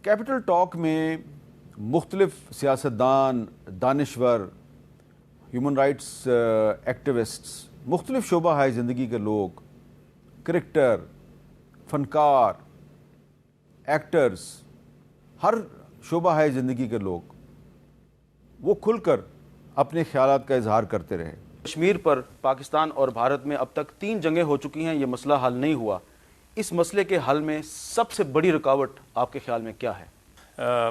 Capital talk میں مختلف سیاستدان، دانشور، ہیومن رائٹس ایکٹیوسٹس، مختلف شعبہ ہے زندگی کے لوگ، کرکٹر، فنکار، ایکٹرز، ہر شعبہ ہے زندگی کے لوگ، وہ کھل کر اپنے خیالات کا اظہار کرتے رہے۔ کشمیر پر پاکستان اور بھارت میں اب تک 3 جنگیں ہو چکی ہیں، یہ مسئلہ حل نہیں ہوا۔ اس مسئلے کے حل میں سب سے بڑی رکاوٹ آپ کے خیال میں کیا ہے؟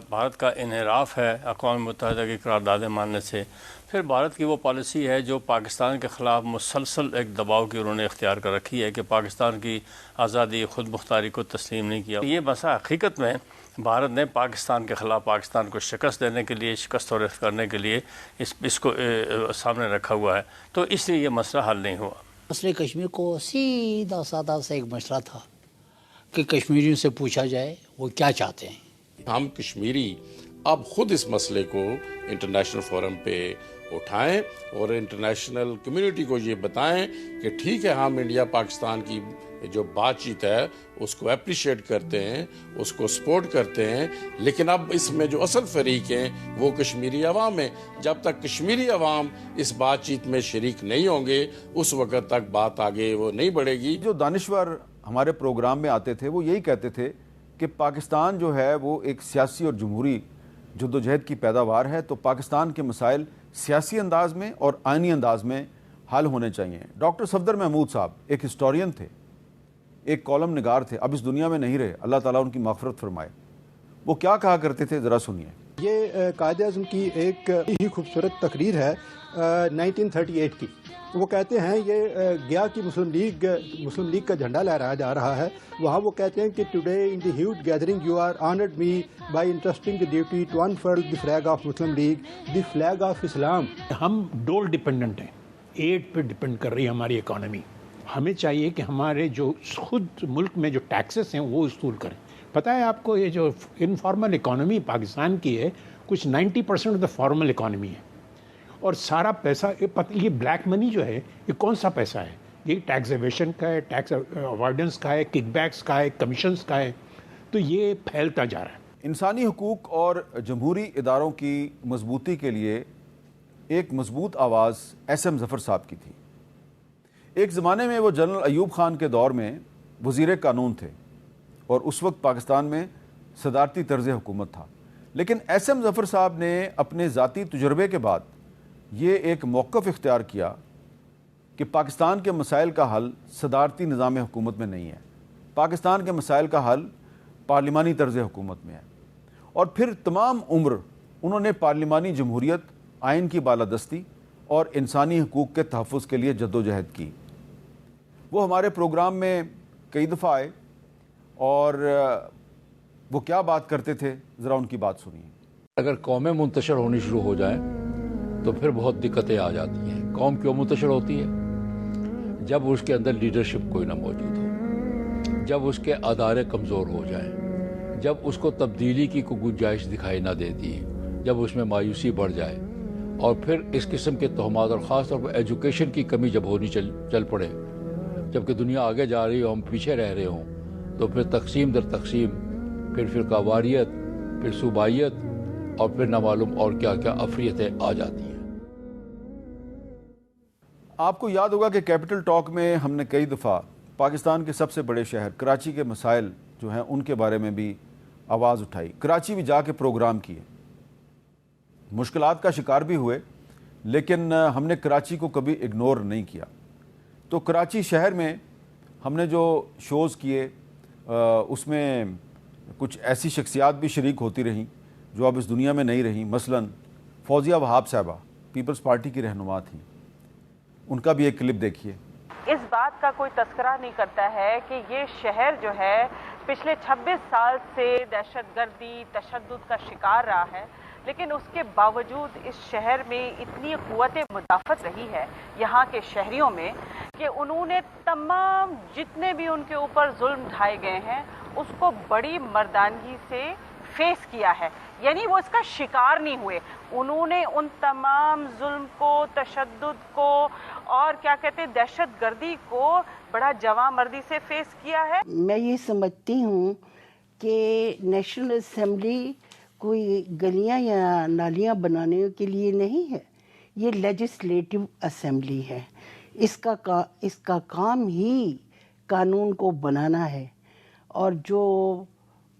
بھارت کا انحراف ہے اقوام متحدہ کی قراردادیں ماننے سے، پھر بھارت کی وہ پالیسی ہے جو پاکستان کے خلاف مسلسل ایک دباؤ کی انہوں نے اختیار کر رکھی ہے کہ پاکستان کی آزادی خود مختاری کو تسلیم نہیں کیا۔ یہ مسئلہ حقیقت میں بھارت نے پاکستان کے خلاف پاکستان کو شکست دینے کے لیے، شکست ریز کرنے کے لیے اس کو سامنے رکھا ہوا ہے، تو اس لیے یہ مسئلہ حل نہیں ہوا۔ مسئلہ کشمیر کو سیدھا سادہ سا ایک مسئلہ تھا کہ کشمیریوں سے پوچھا جائے وہ کیا چاہتے ہیں۔ ہم کشمیری اب خود اس مسئلے کو انٹرنیشنل فورم پہ اٹھائیں اور انٹرنیشنل کمیونٹی کو یہ بتائیں کہ ٹھیک ہے، ہم انڈیا پاکستان کی جو بات چیت ہے اس کو اپریشیٹ کرتے ہیں، اس کو سپورٹ کرتے ہیں، لیکن اب اس میں جو اصل فریق ہیں وہ کشمیری عوام ہیں۔ جب تک کشمیری عوام اس بات چیت میں شریک نہیں ہوں گے اس وقت تک بات آگے وہ نہیں بڑھے گی۔ جو دانشور ہمارے پروگرام میں آتے تھے وہ یہی کہتے تھے کہ پاکستان جو ہے وہ ایک سیاسی اور جمہوری جدوجہد کی پیداوار ہے، تو پاکستان کے مسائل سیاسی انداز میں اور آئینی انداز میں حل ہونے چاہیے۔ ڈاکٹر صفدر محمود صاحب ایک ہسٹورین تھے، ایک کالم نگار تھے، اب اس دنیا میں نہیں رہے، اللہ تعالیٰ ان کی مغفرت فرمائے۔ وہ کیا کہا کرتے تھے، ذرا سنیے۔ یہ قائد اعظم کی ایک ہی خوبصورت تقریر ہے 1938 کی۔ وہ کہتے ہیں یہ گیا کی مسلم لیگ کا جھنڈا لہرایا جا رہا ہے، وہاں وہ کہتے ہیں کہ today in the huge gathering you are honoured me by entrusting the duty to unfurl the flag of Muslim League, the flag of اسلام۔ ہم ڈول ڈیپینڈنٹ ہیں، ایڈ پہ ڈیپینڈ کر رہی ہے ہماری اکانومی۔ ہمیں چاہیے کہ ہمارے جو خود ملک میں جو ٹیکسز ہیں وہ وصول کریں۔ پتہ ہے آپ کو، یہ جو انفارمل اکانومی پاکستان کی ہے کچھ 90% آف دا فارمل اکانومی ہے، اور سارا پیسہ یہ بلیک منی جو ہے یہ کون سا پیسہ ہے؟ یہ ٹیکس ایویشن کا ہے، ٹیکس اوائڈنس کا ہے، کک بیکس کا ہے، کمیشنز کا ہے، تو یہ پھیلتا جا رہا ہے۔ انسانی حقوق اور جمہوری اداروں کی مضبوطی کے لیے ایک مضبوط آواز ایس ایم ظفر صاحب کی تھی۔ ایک زمانے میں وہ جنرل ایوب خان کے دور میں وزیر قانون تھے اور اس وقت پاکستان میں صدارتی طرز حکومت تھا، لیکن ایس ایم ظفر صاحب نے اپنے ذاتی تجربے کے بعد یہ ایک موقف اختیار کیا کہ پاکستان کے مسائل کا حل صدارتی نظام حکومت میں نہیں ہے، پاکستان کے مسائل کا حل پارلیمانی طرز حکومت میں ہے، اور پھر تمام عمر انہوں نے پارلیمانی جمہوریت، آئین کی بالادستی اور انسانی حقوق کے تحفظ کے لیے جدوجہد کی۔ وہ ہمارے پروگرام میں کئی دفعہ آئے اور وہ کیا بات کرتے تھے، ذرا ان کی بات سنیے۔ اگر قومیں منتشر ہونی شروع ہو جائیں تو پھر بہت دقتیں آ جاتی ہیں۔ قوم کیوں منتشر ہوتی ہے؟ جب اس کے اندر لیڈرشپ کوئی نہ موجود ہو، جب اس کے ادارے کمزور ہو جائیں، جب اس کو تبدیلی کی کوئی گنجائش دکھائی نہ دیتی، جب اس میں مایوسی بڑھ جائے، اور پھر اس قسم کے تہمات اور خاص طور پر ایجوکیشن کی کمی جب ہونی چل پڑے، جبکہ دنیا آگے جا رہی ہو، ہم پیچھے رہ رہے ہوں، تو پھر تقسیم در تقسیم، پھر فرقہ واریت، پھر صوبائیت، اور پھر نہ معلوم اور کیا کیا افریتیں آ جاتی ہیں۔ آپ کو یاد ہوگا کہ کیپٹل ٹاک میں ہم نے کئی دفعہ پاکستان کے سب سے بڑے شہر کراچی کے مسائل جو ہیں ان کے بارے میں بھی آواز اٹھائی، کراچی بھی جا کے پروگرام کیے، مشکلات کا شکار بھی ہوئے، لیکن ہم نے کراچی کو کبھی اگنور نہیں کیا۔ تو کراچی شہر میں ہم نے جو شوز کیے اس میں کچھ ایسی شخصیات بھی شریک ہوتی رہیں جو اب اس دنیا میں نہیں رہیں، مثلاً فوزیہ وہاب صاحبہ پیپلز پارٹی کی رہنما تھیں، ان کا بھی ایک کلپ دیکھیے۔ اس بات کا کوئی تذکرہ نہیں کرتا ہے کہ یہ شہر جو ہے پچھلے 26 سال سے دہشت گردی، تشدد کا شکار رہا ہے، لیکن اس کے باوجود اس شہر میں اتنی قوت مدافعت رہی ہے یہاں کے شہریوں میں کہ انہوں نے تمام جتنے بھی ان کے اوپر ظلم ڈھائے گئے ہیں اس کو بڑی مردانگی سے فیس کیا ہے، یعنی وہ اس کا شکار نہیں ہوئے۔ انہوں نے ان تمام ظلم کو، تشدد کو اور کیا کہتے ہیں دہشت گردی کو بڑا جواں مردی سے فیس کیا ہے۔ میں یہ سمجھتی ہوں کہ نیشنل اسمبلی کوئی گلیاں یا نالیاں بنانے کے لیے نہیں ہے، یہ لیجسلیٹو اسمبلی ہے. اس کا کام ہی قانون کو بنانا ہے. اور جو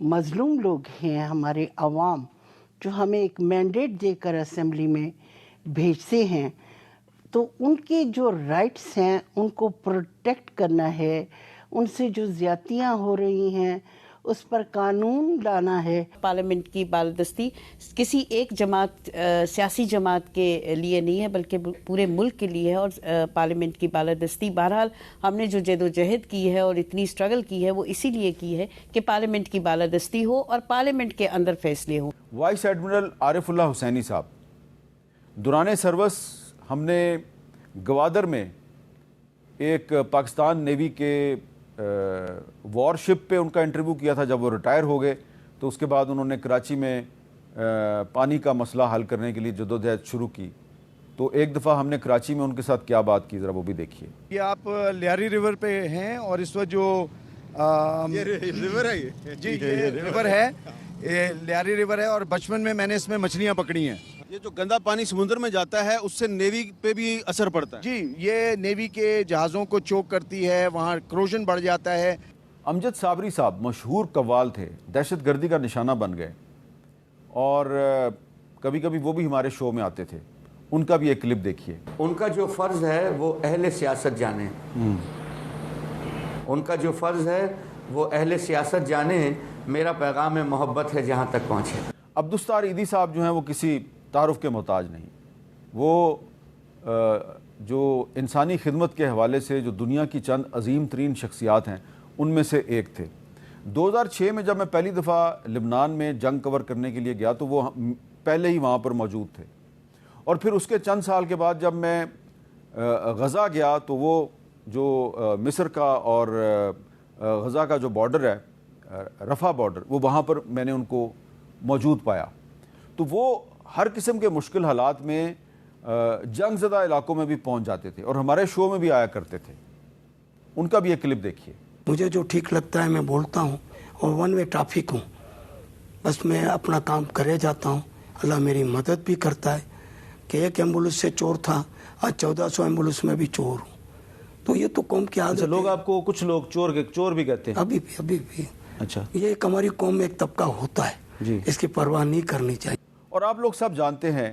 مظلوم لوگ ہیں ہمارے عوام، جو ہمیں ایک مینڈیٹ دے کر اسمبلی میں بھیجتے ہیں، تو ان کے جو رائٹس ہیں ان کو پروٹیکٹ کرنا ہے. ان سے جو زیادتیاں ہو رہی ہیں اس پر قانون لانا ہے. پارلیمنٹ کی بالادستی کسی ایک جماعت، سیاسی جماعت کے لیے نہیں ہے، بلکہ پورے ملک کے لیے ہے. اور پارلیمنٹ کی بالادستی بہرحال ہم نے جو جد و جہد کی ہے اور اتنی اسٹرگل کی ہے وہ اسی لیے کی ہے کہ پارلیمنٹ کی بالادستی ہو اور پارلیمنٹ کے اندر فیصلے ہوں. وائس ایڈمرل عارف اللہ حسینی صاحب، دوران سروس ہم نے گوادر میں ایک پاکستان نیوی کے وار شپ پہ ان کا انٹرویو کیا تھا. جب وہ ریٹائر ہو گئے تو اس کے بعد انہوں نے کراچی میں پانی کا مسئلہ حل کرنے کے لیے جدوجہد شروع کی. تو ایک دفعہ ہم نے کراچی میں ان کے ساتھ کیا بات کی، ذرا وہ بھی دیکھیے. یہ آپ لیاری ریور پہ ہیں اور اس وقت جو ریور ہے، جی یہ ریور ہے، لیاری ریور ہے، اور بچپن میں نے اس میں مچھلیاں پکڑی ہیں. یہ جو گندا پانی سمندر میں جاتا ہے اس سے نیوی پہ بھی اثر پڑتا ہے؟ جی یہ نیوی کے جہازوں کو چوک کرتی ہے، وہاں کروژن بڑھ جاتا ہے. امجد صابری صاحب مشہور قوال تھے، دہشت گردی کا نشانہ بن گئے، اور کبھی کبھی وہ بھی ہمارے شو میں آتے تھے. ان کا بھی ایک کلپ دیکھیے. ان کا جو فرض ہے وہ اہل سیاست جانے، ان کا جو فرض ہے وہ اہل سیاست جانے. میرا پیغام محبت ہے جہاں تک پہنچے. عبدالستار عیدی صاحب جو ہیں وہ کسی تعارف کے محتاج نہیں. وہ جو انسانی خدمت کے حوالے سے جو دنیا کی چند عظیم ترین شخصیات ہیں ان میں سے ایک تھے. 2006 میں جب میں پہلی دفعہ لبنان میں جنگ کور کرنے کے لیے گیا تو وہ پہلے ہی وہاں پر موجود تھے. اور پھر اس کے چند سال کے بعد جب میں غزہ گیا تو وہ جو مصر کا اور غزہ کا جو بارڈر ہے، رفح بارڈر، وہ وہاں پر میں نے ان کو موجود پایا. تو وہ ہر قسم کے مشکل حالات میں جنگ زدہ علاقوں میں بھی پہنچ جاتے تھے اور ہمارے شو میں بھی آیا کرتے تھے. ان کا بھی ایک کلپ دیکھیے. مجھے جو ٹھیک لگتا ہے میں بولتا ہوں، اور ون وے ٹریفک ہوں، بس میں اپنا کام کرے جاتا ہوں. اللہ میری مدد بھی کرتا ہے کہ ایک ایمبولینس سے چور تھا، آج 1400 ایمبولینس میں بھی چور ہوں. تو یہ تو قوم کی عادت ہے. لوگ آپ کو کچھ لوگ چور بھی کہتے ہیں؟ ابھی بھی. اچھا، یہ ایک ہماری قوم میں ایک طبقہ ہوتا ہے جی، اس کی پرواہ نہیں کرنی چاہیے. اور آپ لوگ سب جانتے ہیں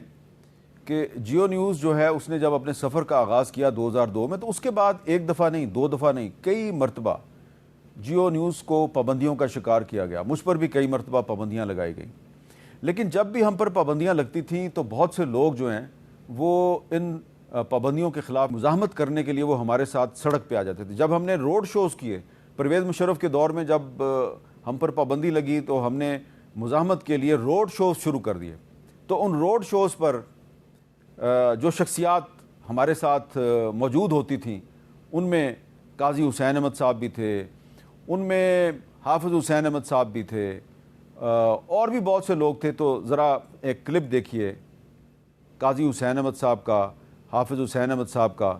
کہ جیو نیوز جو ہے اس نے جب اپنے سفر کا آغاز کیا 2002 میں، تو اس کے بعد ایک دفعہ نہیں، دو دفعہ نہیں، کئی مرتبہ جیو نیوز کو پابندیوں کا شکار کیا گیا. مجھ پر بھی کئی مرتبہ پابندیاں لگائی گئیں. لیکن جب بھی ہم پر پابندیاں لگتی تھیں تو بہت سے لوگ جو ہیں وہ ان پابندیوں کے خلاف مزاحمت کرنے کے لیے وہ ہمارے ساتھ سڑک پہ آ جاتے تھے. جب ہم نے روڈ شوز کیے پرویز مشرف کے دور میں، جب ہم پر پابندی لگی تو ہم نے مزاحمت کے لیے روڈ شوز شروع کر دیے. تو ان روڈ شوز پر جو شخصیات ہمارے ساتھ موجود ہوتی تھیں ان میں قاضی حسین احمد صاحب بھی تھے، ان میں حافظ حسین احمد صاحب بھی تھے، اور بھی بہت سے لوگ تھے. تو ذرا ایک کلپ دیکھیے قاضی حسین احمد صاحب کا، حافظ حسین احمد صاحب کا،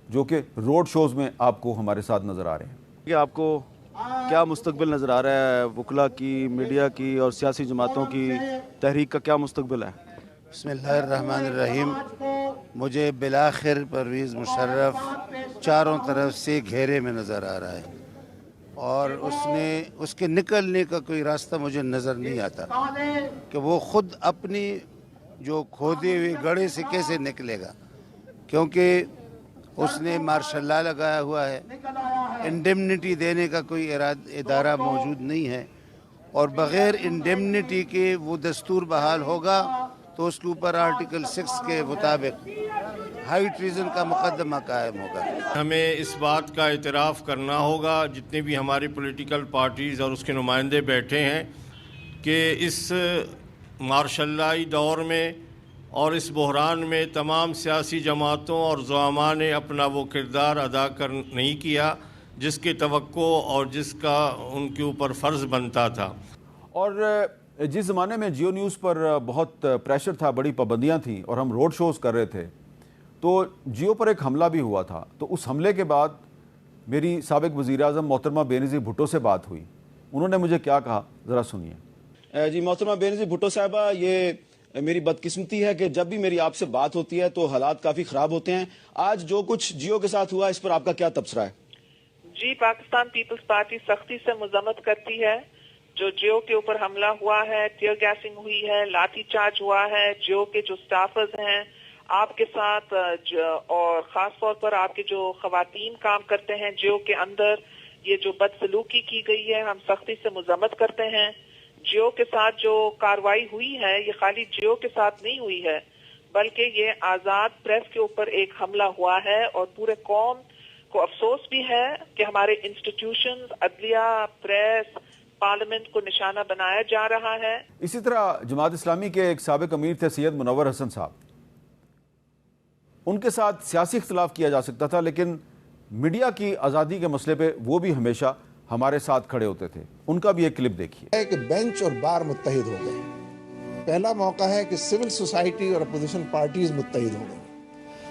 جو کہ روڈ شوز میں آپ کو ہمارے ساتھ نظر آ رہے ہیں. کہ آپ کو کیا مستقبل نظر آ رہا ہے؟ وکلا کی، میڈیا کی اور سیاسی جماعتوں کی تحریک کا کیا مستقبل ہے؟ بسم اللہ الرحمن الرحیم. مجھے بالآخر پرویز مشرف چاروں طرف سے گھیرے میں نظر آ رہا ہے، اور اس کے نکلنے کا کوئی راستہ مجھے نظر نہیں آتا کہ وہ خود اپنی جو کھودے ہوئے گڑھے سے کیسے نکلے گا، کیونکہ اس نے مارشل لا لگایا ہوا ہے. انڈیمنٹی دینے کا کوئی ادارہ موجود نہیں ہے، اور بغیر انڈیمنٹی کے وہ دستور بحال ہوگا تو اس کے اوپر آرٹیکل 6 کے مطابق ہائی ٹریزن کا مقدمہ قائم ہوگا. ہمیں اس بات کا اعتراف کرنا ہوگا، جتنے بھی ہماری پولیٹیکل پارٹیز اور اس کے نمائندے بیٹھے ہیں، کہ اس مارشل لائی دور میں اور اس بحران میں تمام سیاسی جماعتوں اور زعماء نے اپنا وہ کردار ادا نہیں کیا جس کی توقع اور جس کا ان کے اوپر فرض بنتا تھا. اور جس زمانے میں جیو نیوز پر بہت پریشر تھا، بڑی پابندیاں تھیں اور ہم روڈ شوز کر رہے تھے، تو جیو پر ایک حملہ بھی ہوا تھا. تو اس حملے کے بعد میری سابق وزیر اعظم محترمہ بے نظیر بھٹو سے بات ہوئی انہوں نے مجھے کیا کہا ذرا سنیے۔ جی محترمہ بینظیر بھٹو صاحبہ، یہ میری بدقسمتی ہے کہ جب بھی میری آپ سے بات ہوتی ہے تو حالات کافی خراب ہوتے ہیں۔ آج جو کچھ جیو کے ساتھ ہوا، اس پر آپ کا کیا تبصرہ ہے؟ جی، پاکستان پیپلز پارٹی سختی سے مذمت کرتی ہے۔ جو جیو کے اوپر حملہ ہوا ہے، ٹیئر گیسنگ ہوئی ہے، لاٹھی چارج ہوا ہے، جیو کے جو سٹافرز ہیں آپ کے ساتھ اور خاص طور پر آپ کے جو خواتین کام کرتے ہیں جیو کے اندر، یہ جو بدسلوکی کی گئی ہے، ہم سختی سے مذمت کرتے ہیں۔ جیو کے ساتھ جو کاروائی ہوئی ہے یہ خالی جیو کے ساتھ نہیں ہوئی ہے، بلکہ یہ آزاد پریس کے اوپر ایک حملہ ہوا ہے، اور پورے قوم کو افسوس بھی ہے کہ ہمارے انسٹیٹیوشنز، عدلیہ، پریس، پارلیمنٹ کو نشانہ بنایا جا رہا ہے۔ اسی طرح جماعت اسلامی کے ایک سابق امیر تھے سید منور حسن صاحب، ان کے ساتھ سیاسی اختلاف کیا جا سکتا تھا، لیکن میڈیا کی آزادی کے مسئلے پہ وہ بھی ہمیشہ ہمارے ساتھ کھڑے ہوتے تھے۔ ان کا بھی ایک کلپ دیکھیے۔ کہ بینچ اور بار متحد ہو گئے۔ پہلا موقع ہے کہ سول سوسائٹی اور اپوزیشن پارٹیز متحد ہو گئے،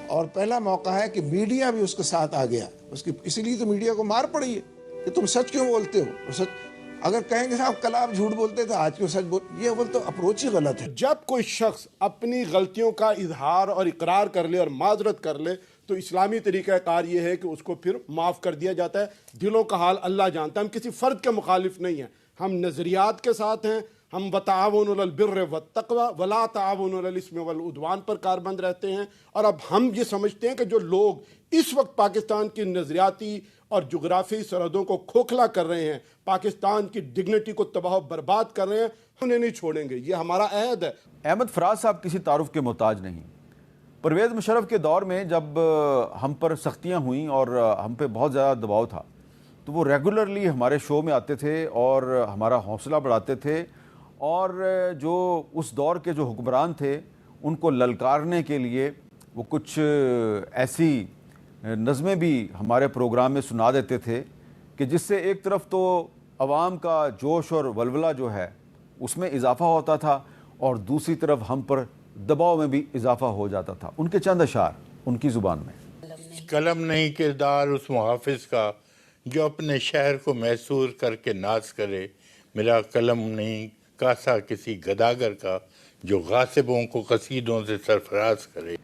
اور پہلا موقع ہے کہ میڈیا بھی اس کے ساتھ آ گیا۔ اسی لیے تو میڈیا کو مار پڑی ہے کہ تم سچ کیوں بولتے ہو۔ سچ اگر کہیں گے صاحب کل آپ جھوٹ بولتے تھے، آج کیوں سچ بول، یہ تو اپروچ ہی غلط ہے۔ جب کوئی شخص اپنی غلطیوں کا اظہار اور اقرار کر لے اور معذرت کر لے تو اسلامی طریقہ کار یہ ہے کہ اس کو پھر معاف کر دیا جاتا ہے۔ دلوں کا حال اللہ جانتا ہے، ہم کسی فرد کے مخالف نہیں ہیں، ہم نظریات کے ساتھ ہیں۔ ہم وتعاونوا علی البر والتقوی ولا تعاونوا علی الاثم والعدوان پر کاربند رہتے ہیں۔ اور اب ہم یہ سمجھتے ہیں کہ جو لوگ اس وقت پاکستان کی نظریاتی اور جغرافی سرحدوں کو کھوکھلا کر رہے ہیں، پاکستان کی ڈگنیٹی کو تباہ و برباد کر رہے ہیں، انہیں نہیں چھوڑیں گے، یہ ہمارا عہد ہے۔ احمد فراز صاحب کسی تعارف کے محتاج نہیں۔ پرویز مشرف کے دور میں جب ہم پر سختیاں ہوئیں اور ہم پہ بہت زیادہ دباؤ تھا تو وہ ریگولرلی ہمارے شو میں آتے تھے اور ہمارا حوصلہ بڑھاتے تھے، اور جو اس دور کے جو حکمران تھے ان کو للکارنے کے لیے وہ کچھ ایسی نظمیں بھی ہمارے پروگرام میں سنا دیتے تھے کہ جس سے ایک طرف تو عوام کا جوش اور ولولہ جو ہے اس میں اضافہ ہوتا تھا، اور دوسری طرف ہم پر دباؤ میں بھی اضافہ ہو جاتا تھا۔ ان کے چند اشعار ان کی زبان میں۔ قلم نہیں کردار اس محافظ کا جو اپنے شہر کو محصور کر کے ناز کرے، میرا قلم نہیں کاسا کسی گداگر کا جو غاصبوں کو قصیدوں سے سرفراز کرے۔